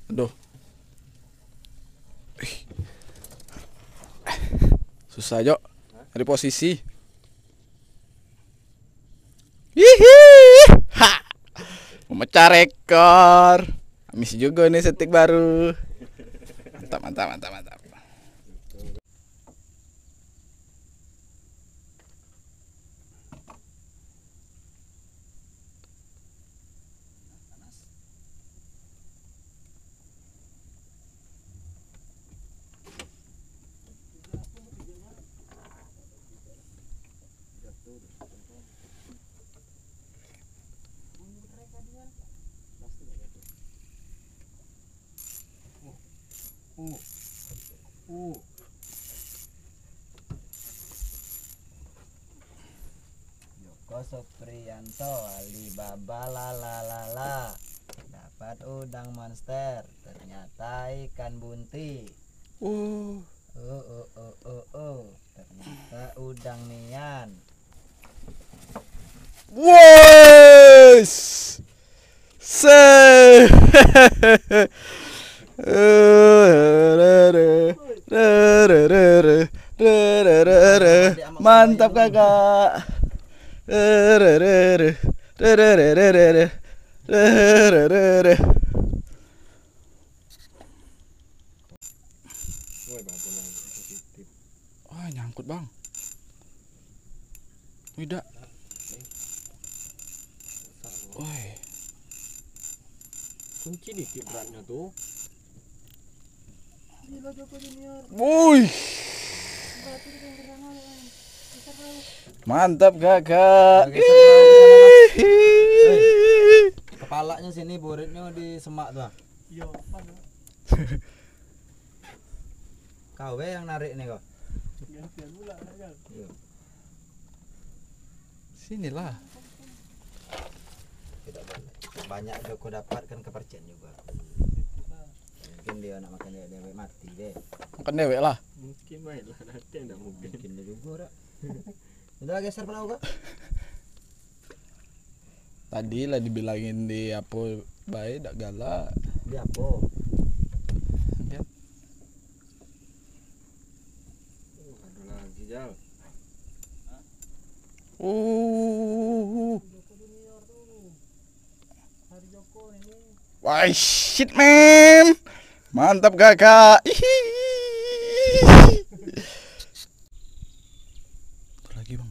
Aduh. Susah Jo, dari posisi. Hihi, ha, memecah rekor. Amis juga nih setik baru. Mantap, mantap, mantap, mantap. Joko Supriyanto Alibaba lalalala dapat udang monster, ternyata ikan bunti. Ternyata udang nian. Wes, se, mantap kakak. Wah, nyangkut bang. Tidak. Woi. Kunci dikit beratnya tuh. Woi. Mantap kakak. Kepalanya sini, buritnya di semak tuh. Iya, mana? Kau yang narik nih kok. Gantian pula kan. Sinilah. Tidak boleh. Banyak Joko dapatkan kepercayaan juga. Mungkin dia nak makan dia mati deh. Makan dewek lah. Mungkin baiklah, nanti enggak mungkin. Mungkin dia juga rak. Udah geser perahu kak. Tadi lah dibilangin di apa baik dak galak. Dia apa? Lihat. Ada lagi Jal. Wah, shit man. Mantap kakak. Itu lagi bang.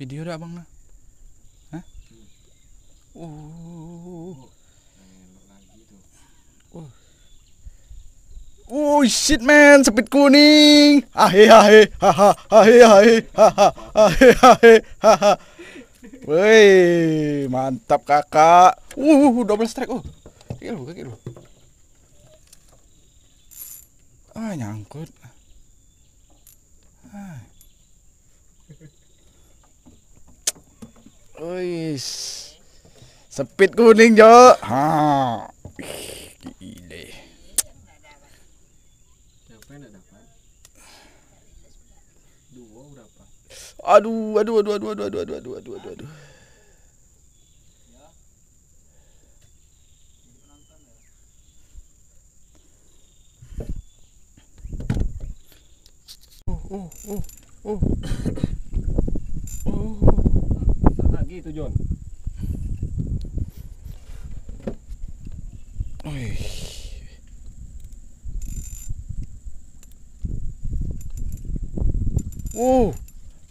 Video dah bang nah. Hah? Shit man, sepit kuning. Ahe ahe haha ahe ahe haha ahe ahe haha. Woi, mantap kakak. Double strike. Kaki lu. Ah, nyangkut. Wis. Sepit kuning, Jo. Ha. Gile. Siapa yang enggak dapat? Dua berapa? Aduh. Lagi itu John.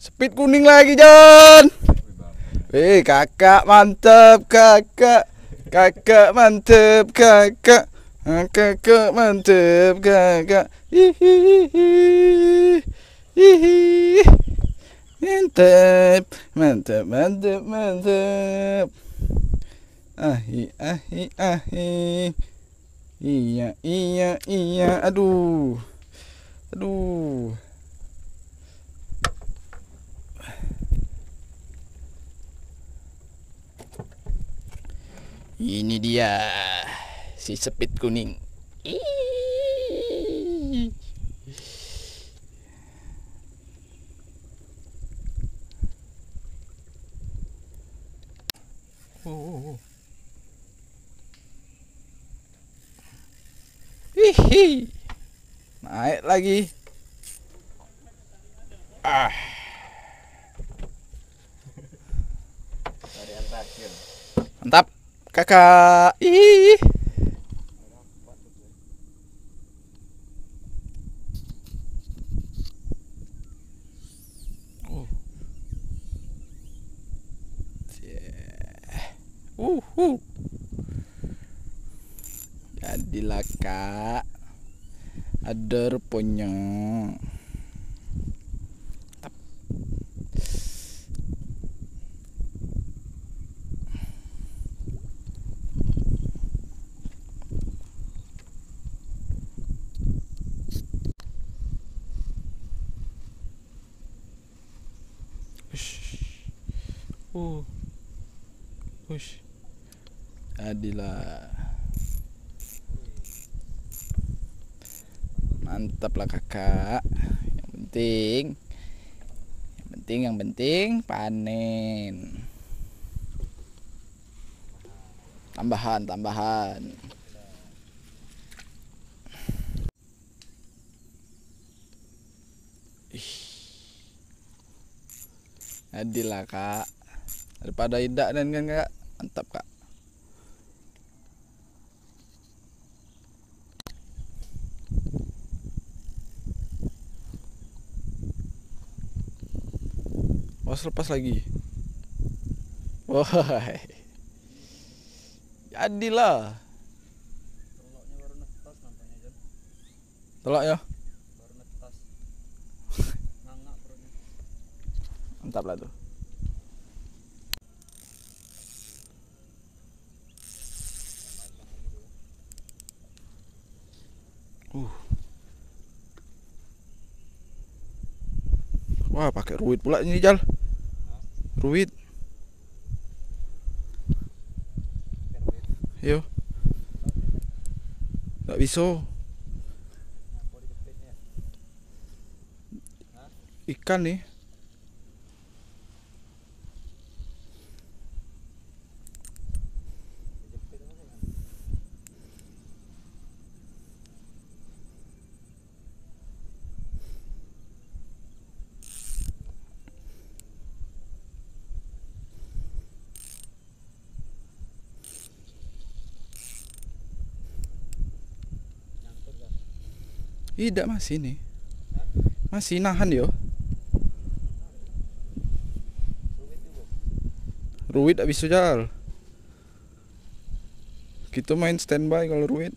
Speed kuning lagi Jon. Kakak mantap kakak. Kakak mantap kakak. Kakak mantap kakak. Hihihi. Mantap. Ahi. Iya. Aduh. Ini dia si sepit kuning. Hihi. Naik lagi. Ah. Tarian terakhir. Mantap, kakak. Ih. Jadilah kak. Ada rupanya. Tap. Ush. Jadilah. Mantap lah kakak. Yang penting panen. Tambahan. Jadilah kak. Daripada idak dan kan kak. Mantap kak. Oh, lepas lagi. Wah. Jadilah. Teloknya baru netas nampaknya Jon. Telok ya. Baru netas. Ngangak perutnya. Mantap lah tuh. Wah, pakai ruit pula ini Jal. Ruit. Yo. Nggak bisa. Ikan nih. Tidak masih nih. Masih nahan yo. Ruit habis Jal. Kita main standby kalau ruit.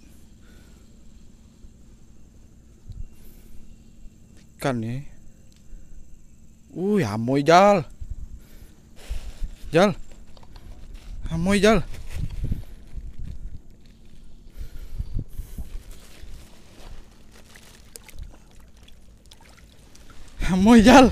Ikan nih. Amoy Jal. Amoy Jal. Amoy Jal.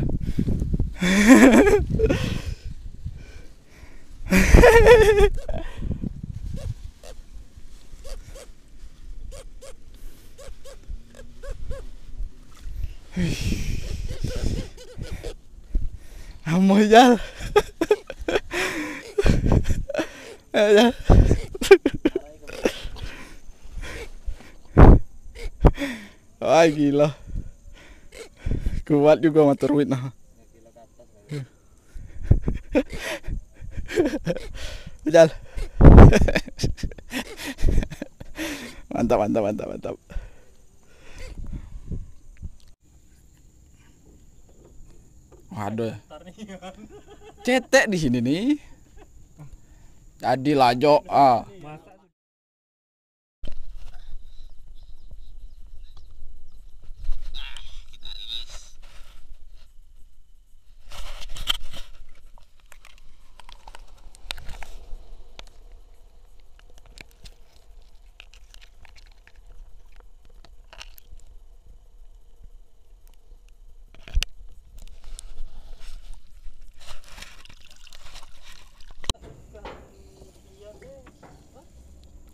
Amoy Jal. Jal. Wah gila. Kuat juga motor ruit nah. Jal. Mantap. Waduh. Cetek di sini nih. Jadilah Jo.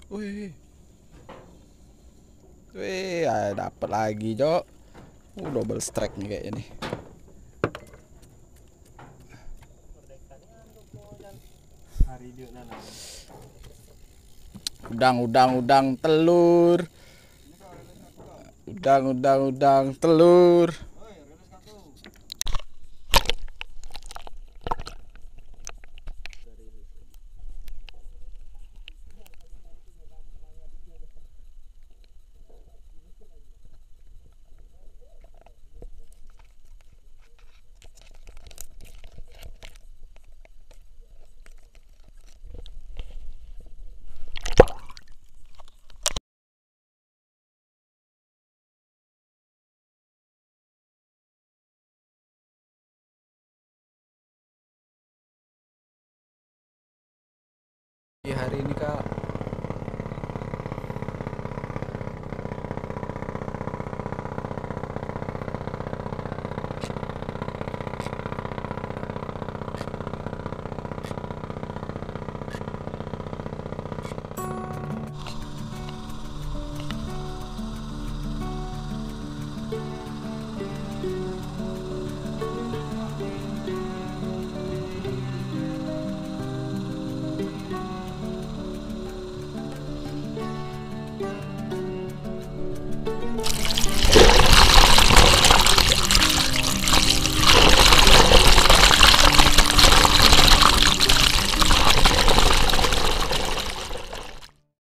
Wih, dapat lagi Jo. Double strike nih kayaknya nih. Udang telur. Udang telur. Di hari ini Kak